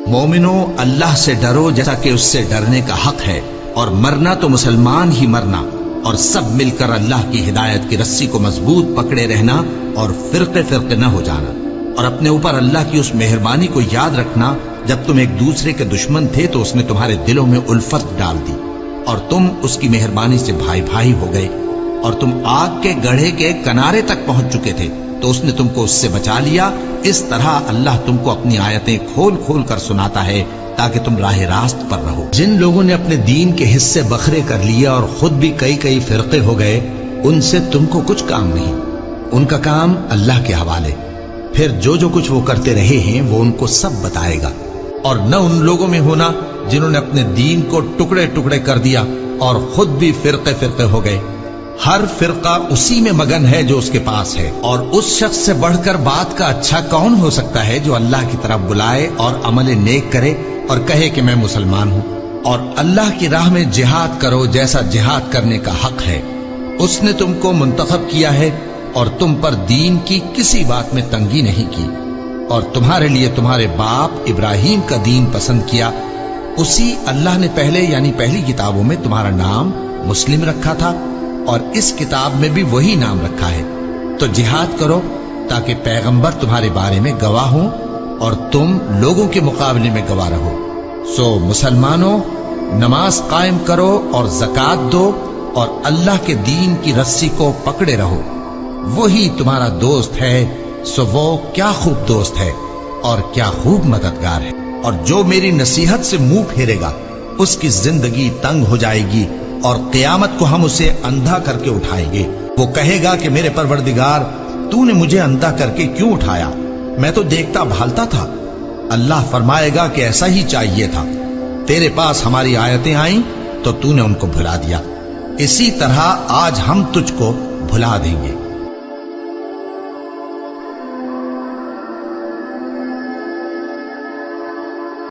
مومنو اللہ سے ڈرو جیسا کہ اس سے ڈرنے کا حق ہے، اور مرنا تو مسلمان ہی مرنا، اور سب مل کر اللہ کی ہدایت کی رسی کو مضبوط پکڑے رہنا اور فرقے فرقے نہ ہو جانا، اور اپنے اوپر اللہ کی اس مہربانی کو یاد رکھنا جب تم ایک دوسرے کے دشمن تھے تو اس نے تمہارے دلوں میں الفت ڈال دی اور تم اس کی مہربانی سے بھائی بھائی ہو گئے، اور تم آگ کے گڑھے کے کنارے تک پہنچ چکے تھے تو اس نے تم کو اس سے بچا لیا۔ اس طرح اللہ تم کو اپنی آیتیں کھول کھول کر سناتا ہے تاکہ تم راہ راست پر رہو۔ جن لوگوں نے اپنے دین کے حصے بکھرے کر لیے اور خود بھی کئی کئی فرقے ہو گئے، ان سے تم کو کچھ کام نہیں، ان کا کام اللہ کے حوالے، پھر جو کچھ وہ کرتے رہے ہیں وہ ان کو سب بتائے گا۔ اور نہ ان لوگوں میں ہونا جنہوں نے اپنے دین کو ٹکڑے ٹکڑے کر دیا اور خود بھی فرقے فرقے ہو گئے۔ ہر فرقہ اسی میں مگن ہے جو اس کے پاس ہے، اور اس شخص سے بڑھ کر بات کا اچھا کون ہو سکتا ہے جو اللہ کی طرف بلائے اور عمل نیک کرے اور کہے کہ میں مسلمان ہوں۔ اور اللہ کی راہ میں جہاد کرو جیسا جہاد کرنے کا حق ہے، اس نے تم کو منتخب کیا ہے اور تم پر دین کی کسی بات میں تنگی نہیں کی، اور تمہارے لیے تمہارے باپ ابراہیم کا دین پسند کیا، اسی اللہ نے پہلے یعنی پہلی کتابوں میں تمہارا نام مسلم رکھا تھا، اور اس کتاب میں بھی وہی نام رکھا ہے۔ تو جہاد کرو تاکہ پیغمبر تمہارے بارے میں گواہ ہوں اور تم لوگوں کے مقابلے میں گواہ رہو۔ سو مسلمانوں، نماز قائم کرو اور زکوٰۃ دو اور اللہ کے دین کی رسی کو پکڑے رہو، وہی تمہارا دوست ہے، سو وہ کیا خوب دوست ہے اور کیا خوب مددگار ہے۔ اور جو میری نصیحت سے منہ پھیرے گا اس کی زندگی تنگ ہو جائے گی، اور قیامت کو ہم اسے اندھا کر کے اٹھائیں گے۔ وہ کہے گا کہ میرے پروردگار، تو نے مجھے اندھا کر کے کیوں اٹھایا؟ میں تو دیکھتا بھالتا تھا۔ اللہ فرمائے گا کہ ایسا ہی چاہیے تھا، تیرے پاس ہماری آیتیں آئیں تو تو نے ان کو بھلا دیا، اسی طرح آج ہم تجھ کو بھلا دیں گے۔